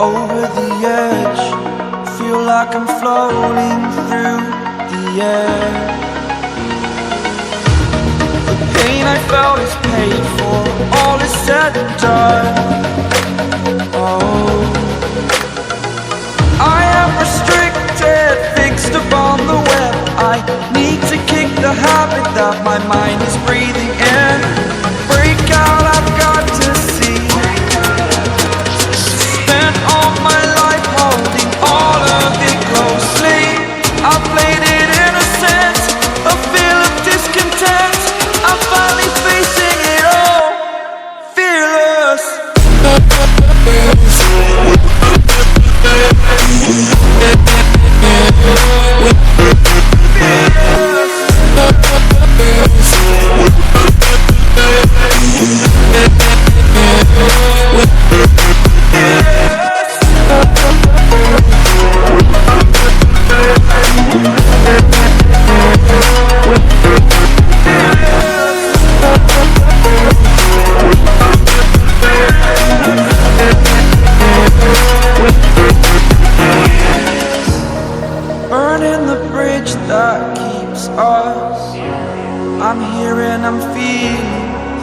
over the edge. Feel like I'm floating through the air. The pain I felt is paid for, all is said and done. Oh, I am restricted, fixed upon the web. I need to kick the habit that my mind is breathing in. Break out, I've got to see. Spent all my life holding all of it closely. I played it innocent, a feel of discontent. I'm finally facing it all, fearless. Burning the bridge that keeps us. I'm here and I'm feeling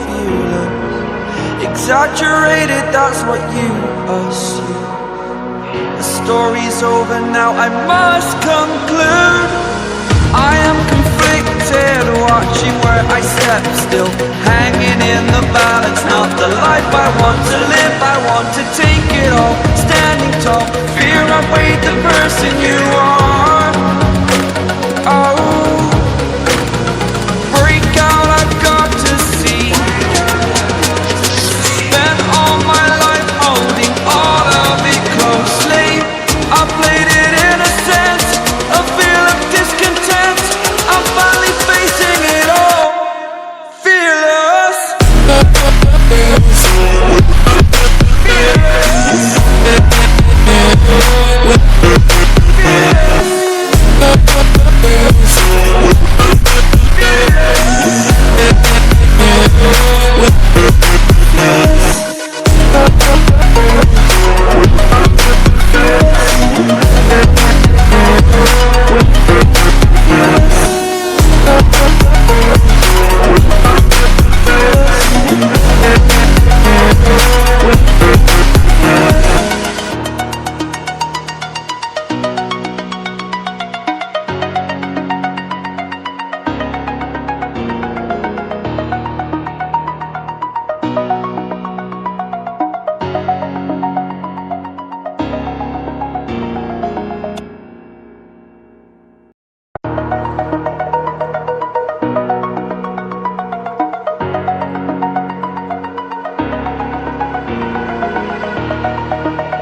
fearless. Exaggerated, that's what you assume. The story's over now, I must conclude. I am conflicted, watching where I step still, hanging in the balance. Not the life I want to live, I want to take it all. Standing tall, fear outweighed the person you are. Oh, break out, I've got to see. Spent all my life holding all of it closely. I played it innocent, a feel of discontent. I'm finally facing it all, fearless.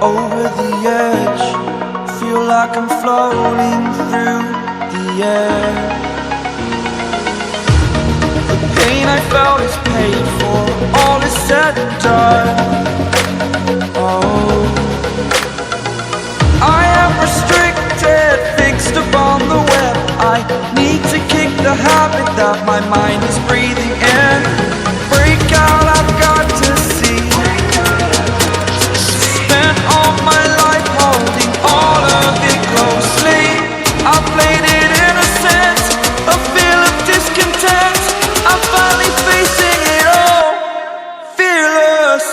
Over the edge, feel like I'm floating through the air. The pain I felt is paid for, all is said and done. Oh, I am restricted, fixed upon the web. I need to kick the habit that my mind is breathing in. Break out, I've got to see. Spent all my life holding all of it closely. I played it innocent, a feel of discontent. I'm finally facing it all, fearless.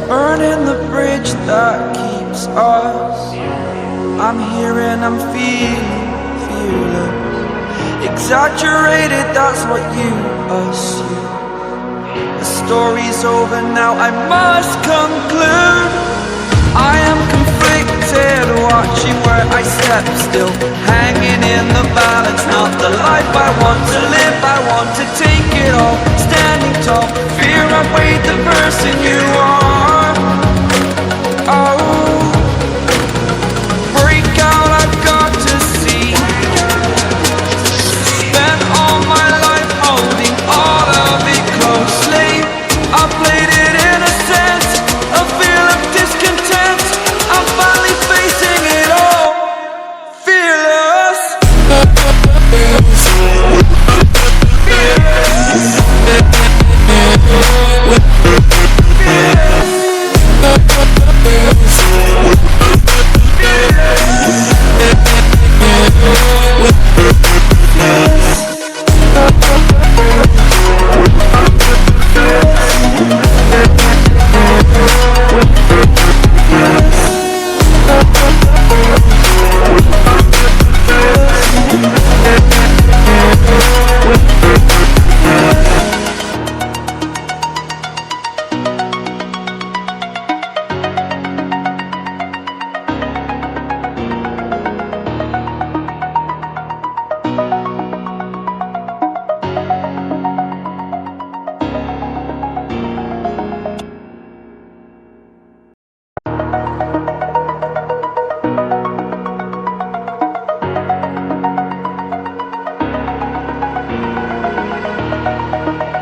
Burning the bridge that keeps us. I'm here and I'm feeling fearless. Exaggerated, that's what you assume. The story's over now, I must conclude. I am conflicted, watching where I step still, hanging in the balance. Not the life I want to live, I want to take it all. Standing tall, person you are. Oh, break out, I've got to see. Spent all my life holding all of it closely. I played it innocent, a feel of discontent. I'm finally facing it all, fearless.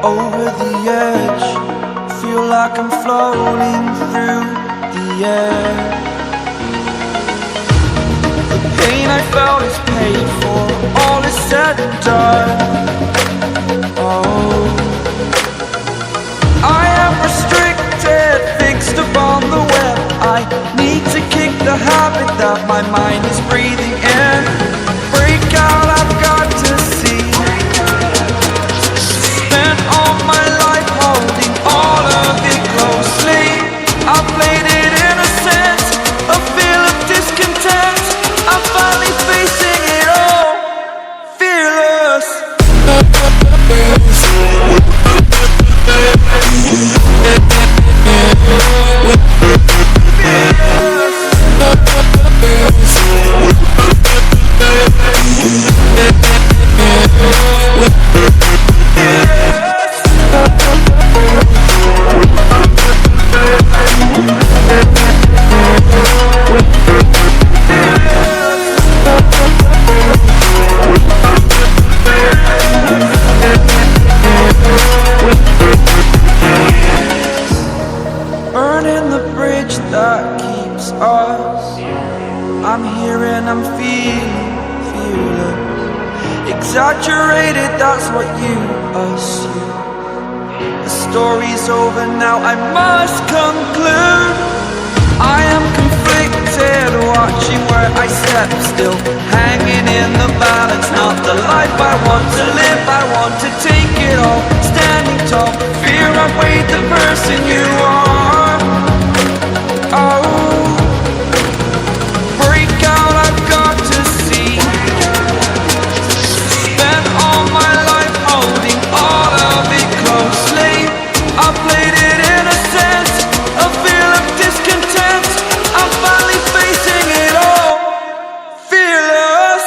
Over the edge, feel like I'm floating through the air. The pain I felt is paid for, all is said and done. Oh, I am restricted, fixed upon the web. I need to kick the habit that my mind is breathing in. Break out, I've got to see. All my life holding all of it closely. I played it innocent, a feel of discontent. I'm finally facing it all, fearless. Burning the bridge that keeps us. I'm here and I'm feeling fearless. Exaggerated, that's what you assume. The story's over now, I must conclude. I am conflicted, watching where I step still, hanging in the balance. Not the life I want to live, I want to take it all. Standing tall, fear I've weighed the person you are. Oh, break out, I've got to see. Spent all my life holding all of it closely. I played it innocent, a feel of discontent. I'm finally facing it all, fearless.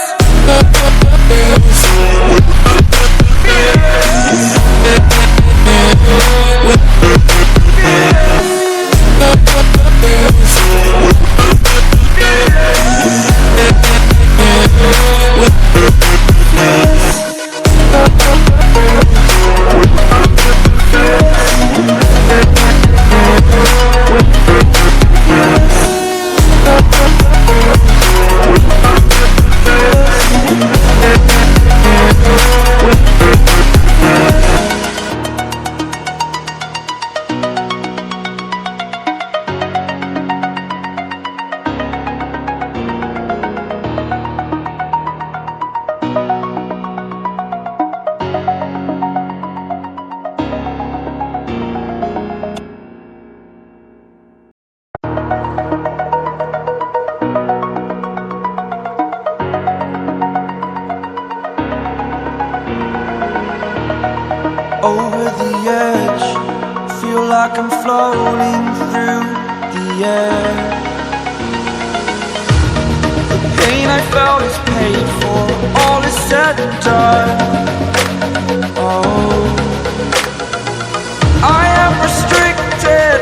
Over the edge, feel like I'm floating through the air. The pain I felt is paid for, all is said and done. Oh, I am restricted,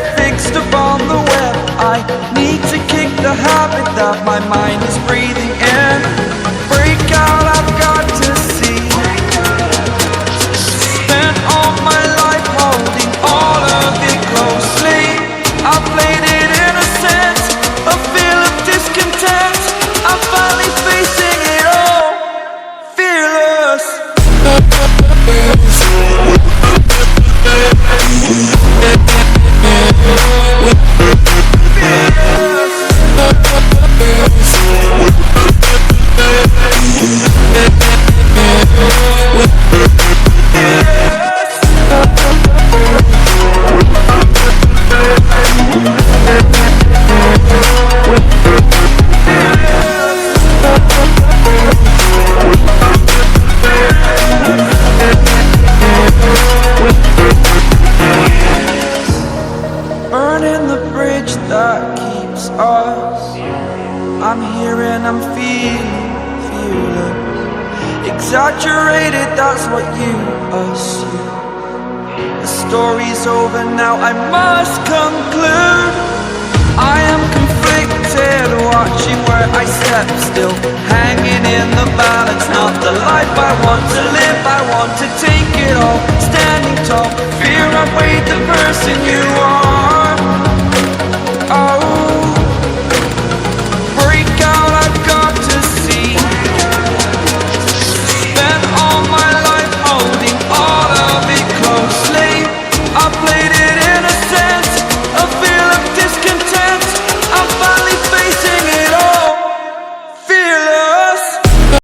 Burning the bridge that keeps us. I'm here and I'm feeling exaggerated, that's what you assume. The story's over now, I must conclude. I am conflicted, watching where I step still, hanging in the balance. Not the life I want to live, I want to take it all. Standing tall, fear I've weighed the person you are.